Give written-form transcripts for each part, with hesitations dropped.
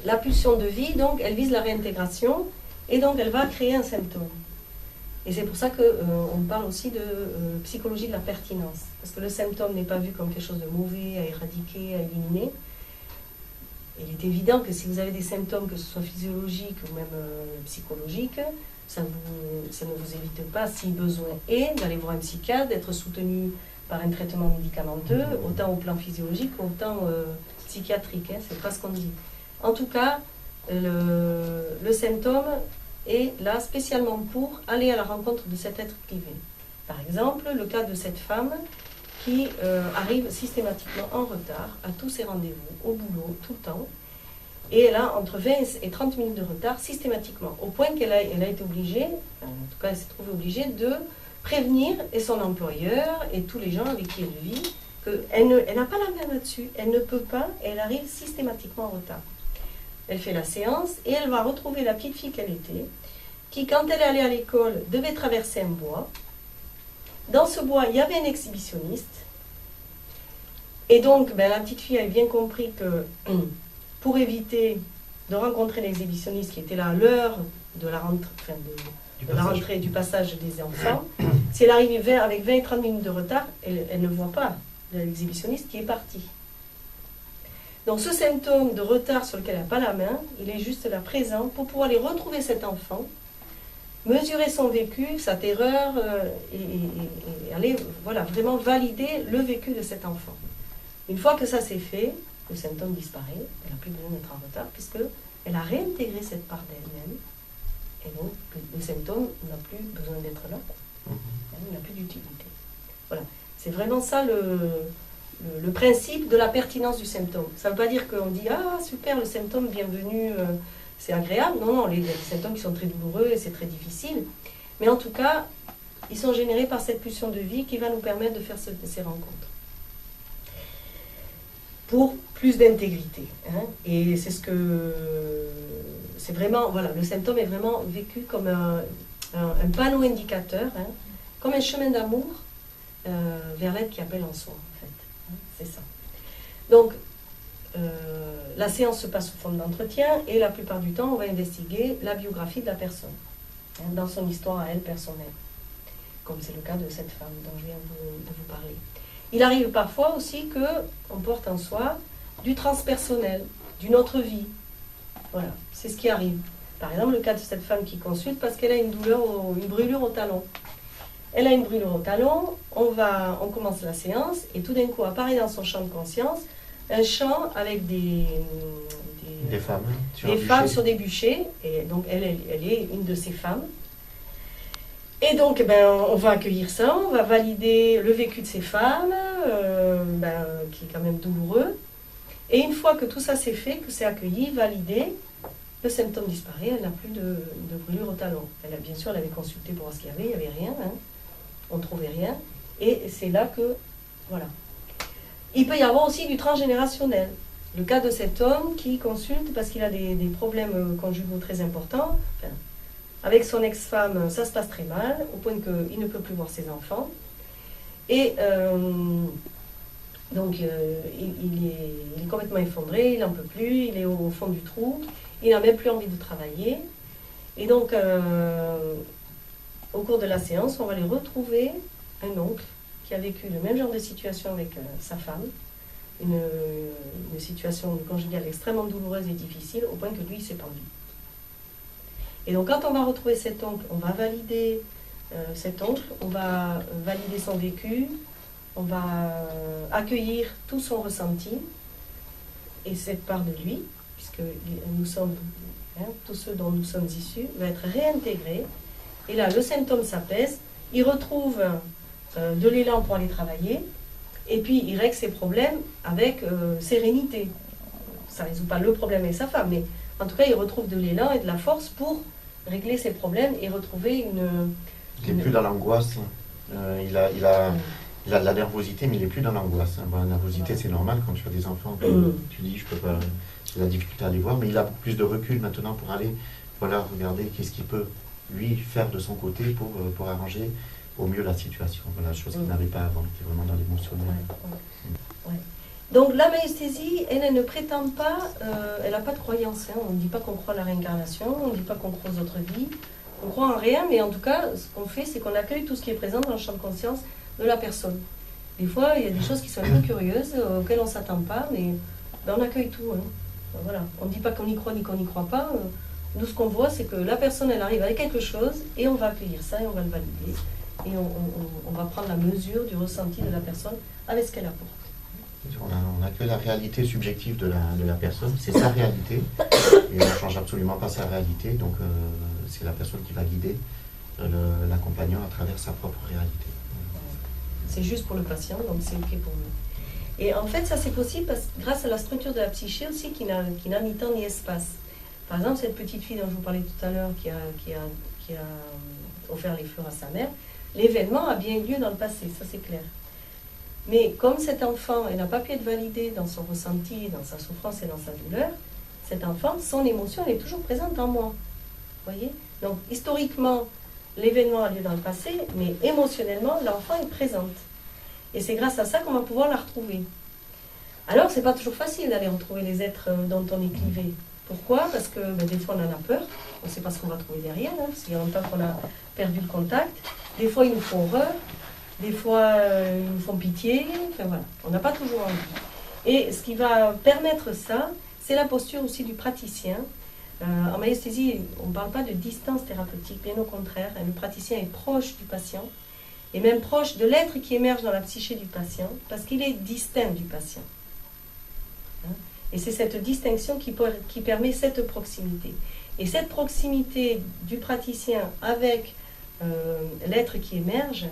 la pulsion de vie, donc, elle vise la réintégration, et donc elle va créer un symptôme. Et c'est pour ça qu'on parle aussi de psychologie de la pertinence. Parce que le symptôme n'est pas vu comme quelque chose de mauvais, à éradiquer, à éliminer. Il est évident que si vous avez des symptômes, que ce soit physiologiques ou même psychologiques, ça ne vous évite pas, si besoin est, d'aller voir un psychiatre, d'être soutenu par un traitement médicamenteux, autant au plan physiologique, autant psychiatrique. Hein, c'est pas ce qu'on dit. En tout cas, le symptôme est là spécialement pour aller à la rencontre de cet être privé. Par exemple, le cas de cette femme qui arrive systématiquement en retard à tous ses rendez-vous, au boulot, tout le temps, et elle a entre 20 et 30 minutes de retard systématiquement, au point qu'elle a été obligée, en tout cas elle s'est trouvée obligée de prévenir et son employeur et tous les gens avec qui elle vit qu'elle n'a pas la main là-dessus, elle ne peut pas, et elle arrive systématiquement en retard. Elle fait la séance et elle va retrouver la petite fille qu'elle était, qui, quand elle est allée à l'école, devait traverser un bois. Dans ce bois, il y avait un exhibitionniste. Et donc, la petite fille avait bien compris que pour éviter de rencontrer l'exhibitionniste qui était là à l'heure de la rentrée, du passage des enfants, si elle arrivait avec 20 et 30 minutes de retard, elle ne voit pas l'exhibitionniste qui est parti. Donc ce symptôme de retard sur lequel elle n'a pas la main, il est juste là présent pour pouvoir aller retrouver cet enfant, mesurer son vécu, sa terreur, et aller vraiment valider le vécu de cet enfant. Une fois que ça c'est fait, le symptôme disparaît, elle n'a plus besoin d'être en retard, puisqu'elle a réintégré cette part d'elle-même, et donc le symptôme n'a plus besoin d'être là, il n'a plus d'utilité. Voilà, c'est vraiment ça le principe de la pertinence du symptôme. Ça ne veut pas dire qu'on dit « Ah, super, le symptôme, bienvenue, c'est agréable ». Non, il y a des symptômes qui sont très douloureux et c'est très difficile. Mais en tout cas, ils sont générés par cette pulsion de vie qui va nous permettre de faire ces rencontres. Pour plus d'intégrité. Hein. Et c'est c'est vraiment, le symptôme est vraiment vécu comme un panneau indicateur, hein, comme un chemin d'amour vers l'être qui appelle en soi, en fait. C'est ça. Donc, la séance se passe sous forme d'entretien et la plupart du temps, on va investiguer la biographie de la personne, hein, dans son histoire à elle personnelle, comme c'est le cas de cette femme dont je viens de vous parler. Il arrive parfois aussi qu'on porte en soi du transpersonnel, d'une autre vie. Voilà, c'est ce qui arrive. Par exemple, le cas de cette femme qui consulte parce qu'elle a une brûlure au talon. Elle a une brûlure au talon, on commence la séance et tout d'un coup apparaît dans son champ de conscience un champ avec des femmes sur des bûchers. Et donc elle est une de ces femmes. Et donc on va accueillir ça, on va valider le vécu de ces femmes, qui est quand même douloureux. Et une fois que tout ça c'est fait, que c'est accueilli, validé, le symptôme disparaît, elle n'a plus de brûlure au talon. Bien sûr, elle avait consulté pour voir ce qu'il y avait, il n'y avait rien. Hein. On ne trouvait rien, et c'est là que, voilà. Il peut y avoir aussi du transgénérationnel. Le cas de cet homme qui consulte parce qu'il a des problèmes conjugaux très importants. Enfin, avec son ex-femme, ça se passe très mal, au point qu'il ne peut plus voir ses enfants. Et donc, il est complètement effondré, il n'en peut plus, il est au fond du trou, il n'a même plus envie de travailler. Et donc, au cours de la séance, on va aller retrouver un oncle qui a vécu le même genre de situation avec sa femme, une situation conjugale extrêmement douloureuse et difficile, au point que lui, il s'est pendu. Et donc, quand on va retrouver cet oncle, on va valider cet oncle, on va valider son vécu, on va accueillir tout son ressenti et cette part de lui, puisque nous sommes, tous ceux dont nous sommes issus, va être réintégré. Et là, le symptôme s'apaise, il retrouve de l'élan pour aller travailler, et puis il règle ses problèmes avec sérénité. Ça ne résout pas le problème avec sa femme, mais en tout cas, il retrouve de l'élan et de la force pour régler ses problèmes et retrouver une... Il n'est plus dans l'angoisse. Il a de la nervosité, mais il n'est plus dans l'angoisse. Bon, la nervosité, c'est normal quand tu as des enfants. Tu dis, je peux pas... J'ai la difficulté à les voir, mais il a plus de recul maintenant pour aller regarder qu'est-ce qu'il peut, lui, faire de son côté pour arranger au mieux la situation. Voilà, chose qu'il n'avait pas avant, il était vraiment dans l'émotionnel. Ouais. Donc la maïesthésie, elle ne prétend pas, elle n'a pas de croyance. Hein. On ne dit pas qu'on croit à la réincarnation, on ne dit pas qu'on croit aux autres vies, on croit en rien, mais en tout cas, ce qu'on fait, c'est qu'on accueille tout ce qui est présent dans le champ de conscience de la personne. Des fois, il y a des choses qui sont un peu curieuses, auxquelles on ne s'attend pas, mais ben, on accueille tout. Hein. Voilà. On ne dit pas qu'on y croit ni qu'on n'y croit pas. Nous, ce qu'on voit, c'est que la personne, elle arrive avec quelque chose, et on va accueillir ça, et on va le valider, et on va prendre la mesure du ressenti de la personne avec ce qu'elle apporte. On n'a que la réalité subjective de la personne, c'est sa réalité, et on ne change absolument pas sa réalité, donc c'est la personne qui va guider l'accompagnant à travers sa propre réalité. C'est juste pour le patient, donc c'est OK pour nous. Et en fait, ça c'est possible grâce à la structure de la psyché aussi qui n'a ni temps ni espace. Par exemple, cette petite fille dont je vous parlais tout à l'heure qui a offert les fleurs à sa mère, l'événement a bien eu lieu dans le passé, ça c'est clair. Mais comme cet enfant, elle n'a pas pu être validée dans son ressenti, dans sa souffrance et dans sa douleur, cet enfant, son émotion, elle est toujours présente en moi. Vous voyez? Donc, historiquement, l'événement a lieu dans le passé, mais émotionnellement, l'enfant est présente. Et c'est grâce à ça qu'on va pouvoir la retrouver. Alors, c'est pas toujours facile d'aller retrouver les êtres dont on est clivé. Pourquoi? Parce que des fois, on en a peur. On ne sait pas ce qu'on va trouver derrière, hein, parce qu'il y a longtemps qu'on a perdu le contact. Des fois, ils nous font horreur. Des fois, ils nous font pitié. Enfin, voilà. On n'a pas toujours envie. Et ce qui va permettre ça, c'est la posture aussi du praticien. En maïesthésie, on ne parle pas de distance thérapeutique, bien au contraire. Le praticien est proche du patient, et même proche de l'être qui émerge dans la psyché du patient, parce qu'il est distinct du patient. Et c'est cette distinction qui permet cette proximité. Et cette proximité du praticien avec l'être qui émerge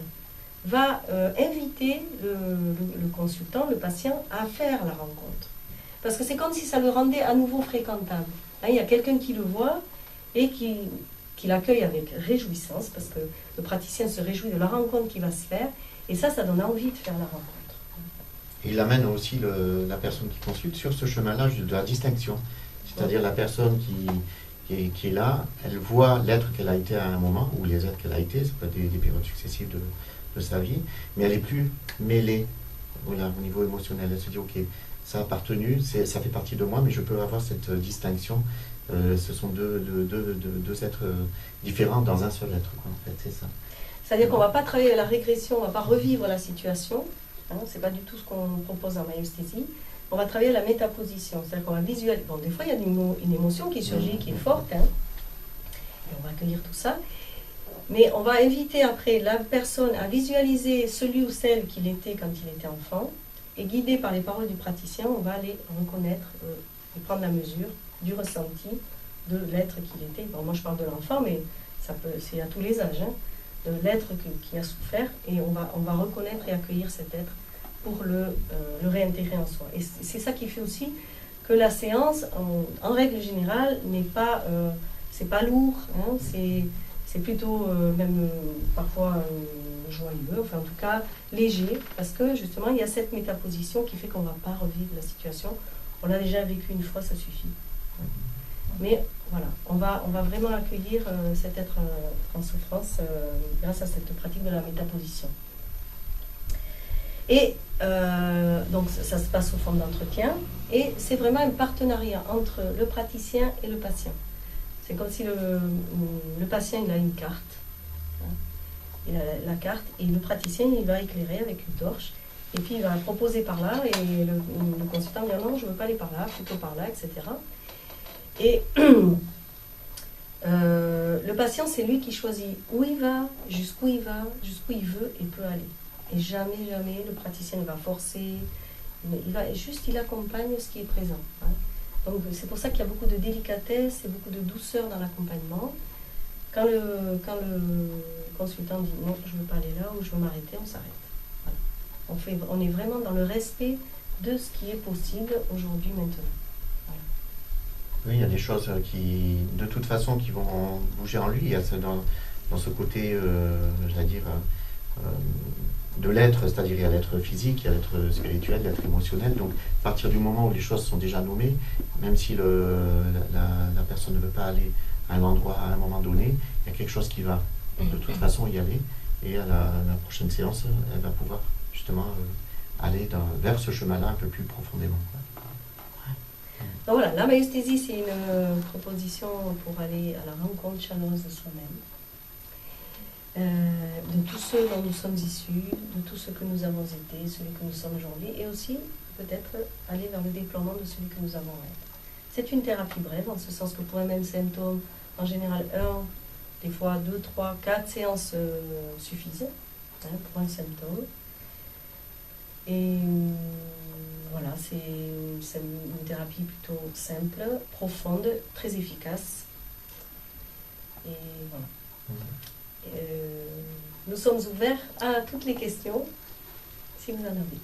va inviter le consultant, le patient, à faire la rencontre. Parce que c'est comme si ça le rendait à nouveau fréquentable. Hein, il y a quelqu'un qui le voit et qui l'accueille avec réjouissance, parce que le praticien se réjouit de la rencontre qui va se faire, et ça donne envie de faire la rencontre. Et il amène aussi la personne qui consulte sur ce chemin-là de la distinction. C'est-à-dire la personne qui est là, elle voit l'être qu'elle a été à un moment, ou les êtres qu'elle a été, ça peut être des périodes successives de sa vie, mais elle n'est plus mêlée voilà, au niveau émotionnel. Elle se dit, ok, ça a appartenu, ça fait partie de moi, mais je peux avoir cette distinction. Ce sont deux êtres différents dans un seul être, quoi, en fait, c'est ça. C'est-à-dire qu'on ne va pas travailler la régression, on ne va pas revivre la situation, hein, ce n'est pas du tout ce qu'on propose en maïesthésie. On va travailler la métaposition, c'est-à-dire qu'on va visualiser. Bon, des fois, il y a une émotion qui surgit, qui est forte, hein, et on va accueillir tout ça. Mais on va inviter après la personne à visualiser celui ou celle qu'il était quand il était enfant, et guidé par les paroles du praticien, on va aller reconnaître et prendre la mesure du ressenti de l'être qu'il était. Bon, moi je parle de l'enfant, mais c'est à tous les âges, hein, de l'être qui a souffert, et on va reconnaître et accueillir cet être pour le réintégrer en soi. Et c'est ça qui fait aussi que la séance, en règle générale, c'est pas lourd, hein, c'est plutôt même parfois joyeux, enfin en tout cas léger, parce que justement il y a cette métaposition qui fait qu'on ne va pas revivre la situation. On l'a déjà vécu une fois, ça suffit. Mais voilà, on va vraiment accueillir cet être en souffrance grâce à cette pratique de la métaposition. Et donc ça se passe sous forme d'entretien, et c'est vraiment un partenariat entre le praticien et le patient. C'est comme si le patient il a une carte, hein, il a la carte, et le praticien il va éclairer avec une torche, et puis il va proposer par là, et le consultant dit non, je ne veux pas aller par là, plutôt par là, etc. Et le patient, c'est lui qui choisit où il va, jusqu'où il veut et peut aller. Et jamais le praticien ne va forcer, il accompagne ce qui est présent. Hein. Donc c'est pour ça qu'il y a beaucoup de délicatesse et beaucoup de douceur dans l'accompagnement. Quand le consultant dit non, je ne veux pas aller là, ou je veux m'arrêter, on s'arrête. Voilà. On est vraiment dans le respect de ce qui est possible aujourd'hui, maintenant. Voilà. Oui, il y a des choses qui, de toute façon, qui vont bouger en lui. Il y a dans ce côté, j'allais dire, de l'être, c'est-à-dire il y a l'être physique, il y a l'être spirituel, l'être émotionnel. Donc, à partir du moment où les choses sont déjà nommées, même si la personne ne veut pas aller à un endroit à un moment donné, il y a quelque chose qui va de toute façon y aller. Et à la prochaine séance, elle va pouvoir justement aller vers ce chemin-là un peu plus profondément. Donc voilà, la maïeusthésie, c'est une proposition pour aller à la rencontre chaleureuse de soi-même, de tous ceux dont nous sommes issus, de tout ce que nous avons été, celui que nous sommes aujourd'hui, et aussi peut-être aller vers le déploiement de celui que nous avons être. C'est une thérapie brève, en ce sens que pour un même symptôme, en général, des fois 2, 3, 4 séances suffisent pour un symptôme. Et voilà, c'est une thérapie plutôt simple, profonde, très efficace. Et voilà. Nous sommes ouverts à toutes les questions, si vous en avez.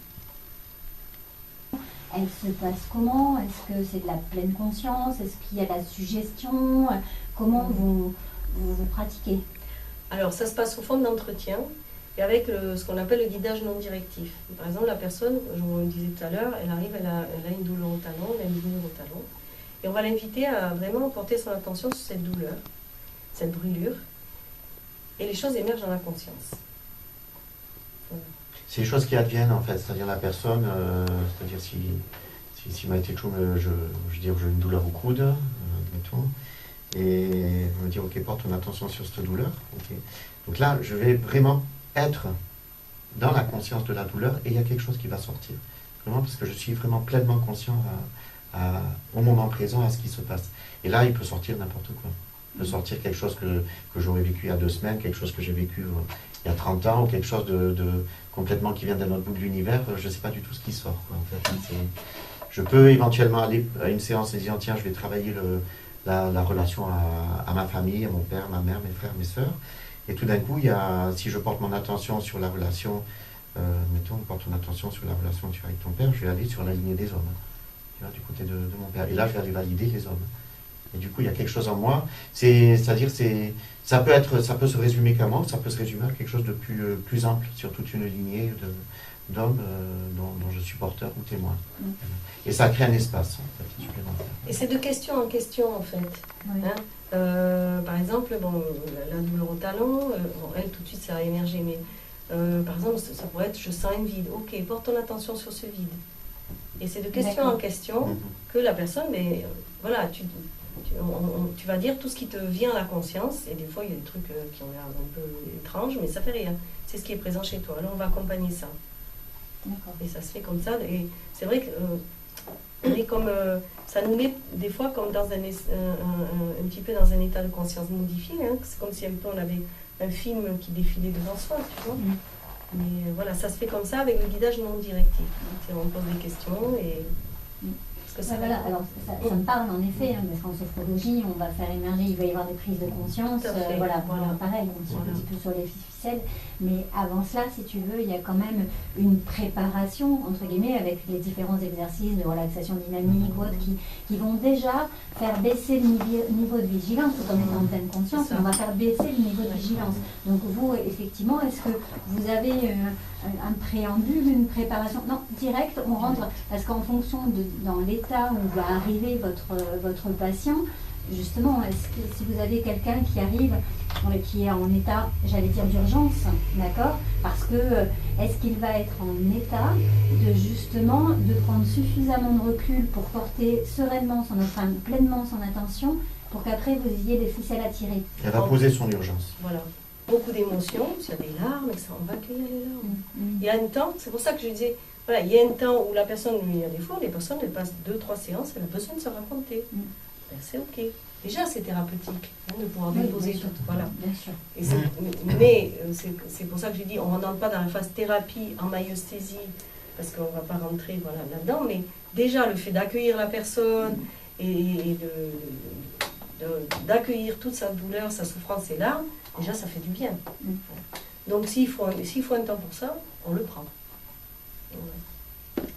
Elle se passe comment? Est-ce que c'est de la pleine conscience? Est-ce qu'il y a de la suggestion? Comment vous pratiquez? Alors, ça se passe sous forme d'entretien et avec ce qu'on appelle le guidage non directif. Par exemple, la personne, je vous le disais tout à l'heure, elle arrive, elle a une douleur au talon, elle a une douleur au talon. Et on va l'inviter à vraiment porter son attention sur cette douleur, cette brûlure. Et les choses émergent dans la conscience. Voilà. C'est les choses qui adviennent en fait, c'est-à-dire la personne, c'est-à-dire si Maïté Chou, je dis que j'ai une douleur au coude, admettons, et on me dit ok, porte ton attention sur cette douleur. Okay. Donc là, je vais vraiment être dans la conscience de la douleur et il y a quelque chose qui va sortir. Vraiment parce que je suis vraiment pleinement conscient au moment présent à ce qui se passe. Et là, il peut sortir n'importe quoi. Il peut sortir quelque chose que j'aurais vécu il y a 2 semaines, quelque chose que j'ai vécu il y a 30 ans, ou quelque chose de complètement qui vient d'un autre bout de l'univers. Je ne sais pas du tout ce qui sort, quoi, en fait. Je peux éventuellement aller à une séance et dire tiens, je vais travailler la relation à ma famille, à mon père, ma mère, mes frères, mes sœurs. Et tout d'un coup, si je porte mon attention sur la relation, mettons, porte ton attention sur la relation que tu as avec ton père, je vais aller sur la lignée des hommes, tu vois, du côté de mon père. Et là, je vais aller valider les hommes. Et du coup, il y a quelque chose en moi. C'est-à-dire, ça peut se résumer qu'à moi, ça peut se résumer à quelque chose de plus ample sur toute une lignée d'hommes dont je suis porteur ou témoin. Et ça crée un espace, en fait, supplémentaire. Et c'est de question en question, en fait. Oui. Par exemple, la douleur au talon, elle, tout de suite, ça a émergé. Mais par exemple, ça pourrait être je sens un vide. Ok, porte ton attention sur ce vide. Et c'est de question en question que la personne, mais voilà, tu vas dire tout ce qui te vient à la conscience, et des fois il y a des trucs qui ont l'air un peu étranges, mais ça fait rien. C'est ce qui est présent chez toi. Alors on va accompagner ça. Et ça se fait comme ça. Et c'est vrai que on est comme, ça nous met des fois comme dans un petit peu dans un état de conscience modifié. Hein. C'est comme si un peu on avait un film qui défilait devant soi, tu vois. Mais voilà, ça se fait comme ça avec le guidage non directif. On pose des questions et... Voilà, alors ça me parle en effet, hein, parce qu'en sophrologie, on va faire émerger, il va y avoir des prises de conscience, voilà, pareil, on tire un petit peu sur les ficelles, mais avant cela, si tu veux, il y a quand même une préparation, entre guillemets, avec les différents exercices de relaxation dynamique ou autres, qui vont déjà faire baisser le niveau de vigilance, tout en étant en pleine conscience, on va faire baisser le niveau de vigilance. Donc vous, effectivement, est-ce que vous avez un préambule, une préparation? Non, direct, on rentre, parce qu'en fonction dans l'état où va arriver votre patient, justement, est-ce que si vous avez quelqu'un qui arrive, qui est en état, j'allais dire d'urgence, d'accord, parce que est-ce qu'il va être en état de justement de prendre suffisamment de recul pour porter sereinement pleinement son attention, pour qu'après vous ayez des ficelles à tirer? Elle va poser son urgence. Voilà. Beaucoup d'émotions, s'il y a des larmes, on va accueillir les larmes. Il y a un temps, c'est pour ça que je disais, voilà, il y a un temps où la personne, il y a des fois, les personnes, elles passent 2-3 séances, elle a besoin de se raconter. Ben, c'est ok. Déjà, c'est thérapeutique de pouvoir déposer tout. Voilà. Bien sûr. Et mais c'est pour ça que je dis, on n'entre pas dans la phase thérapie en maïeusthésie, parce qu'on ne va pas rentrer là-dedans, mais déjà, le fait d'accueillir la personne et d'accueillir toute sa douleur, sa souffrance, ses larmes, déjà, ça fait du bien. Donc, s'il faut un temps pour ça, on le prend.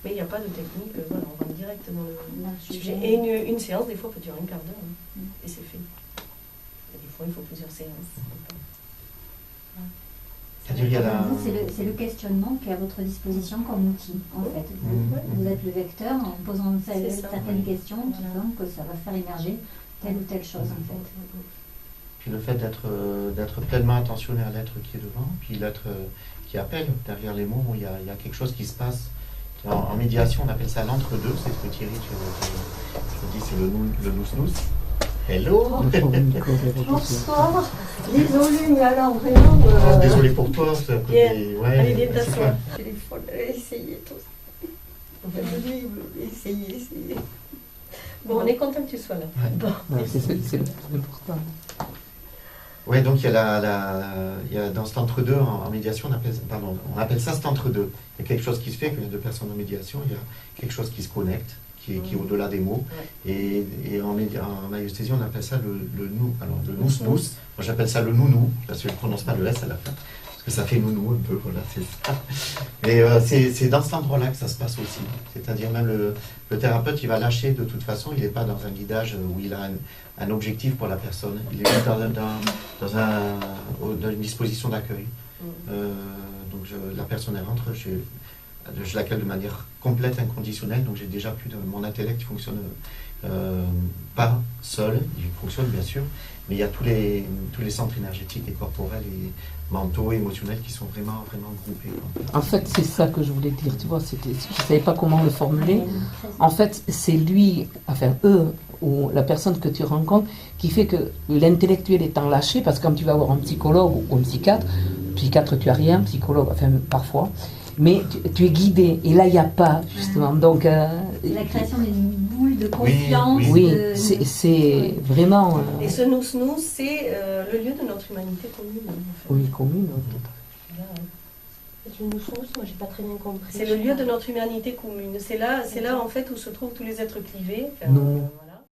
Mais il n'y a pas de technique, voilà, on rentre direct dans le sujet. Et une séance, des fois, peut durer un quart d'heure. Et c'est fait. Et des fois, il faut plusieurs séances. C'est le questionnement qui est à votre disposition comme outil, en fait. Vous êtes le vecteur en posant certaines questions qui font que ça va faire émerger telle ou telle chose, en fait. Puis le fait d'être pleinement attentionné à l'être qui est devant, puis l'être qui appelle derrière les mots, il y a quelque chose qui se passe En médiation, on appelle ça l'entre-deux. C'est ce que Thierry, je dis, c'est le nous-nous. Hello. Bonsoir. Désolée, mais alors vraiment... Désolé pour toi. Ouais, allez, viens t'asseoir. Téléphone, essayez tout ça. Essayez. Bon, on est content que tu sois là. Ouais. Bon. Ouais, c'est important. Oui, donc il y a dans cet entre-deux en médiation, on appelle ça cet entre-deux. Il y a quelque chose qui se fait, quand il y a deux personnes en médiation, il y a quelque chose qui se connecte, qui est au-delà des mots. Ouais. Et en maïeusthésie, on appelle ça le nous. Alors le nous-nous, moi j'appelle ça le nounou, parce que je ne prononce pas le S à la fin, parce que ça fait nounou un peu, voilà, c'est ça. Mais c'est dans cet endroit-là que ça se passe aussi. C'est-à-dire même le thérapeute, il va lâcher de toute façon, il n'est pas dans un guidage où il a un objectif pour la personne, il est dans une disposition d'accueil. Donc la personne elle rentre, je l'accueille de manière complète, inconditionnelle, donc j'ai déjà plus de... Mon intellect il fonctionne pas seul, il fonctionne bien sûr, mais il y a tous les centres énergétiques et corporels et mentaux, émotionnels qui sont vraiment groupés. En fait, c'est ça que je voulais dire, tu vois, je ne savais pas comment le formuler. En fait, c'est lui, enfin eux, ou la personne que tu rencontres, qui fait que l'intellectuel étant lâché, parce que quand tu vas voir un psychologue ou un psychiatre, tu as rien, psychologue, enfin parfois, mais tu es guidé, et là il n'y a pas, justement, donc... la création d'une boule de confiance. Oui, c'est vraiment... Et ce nous-nous, c'est le lieu de notre humanité commune. En fait. Oui, commune. C'est le nous-nous, moi j'ai pas très bien compris. C'est le lieu de notre humanité commune. C'est là en fait où se trouvent tous les êtres clivés. Non.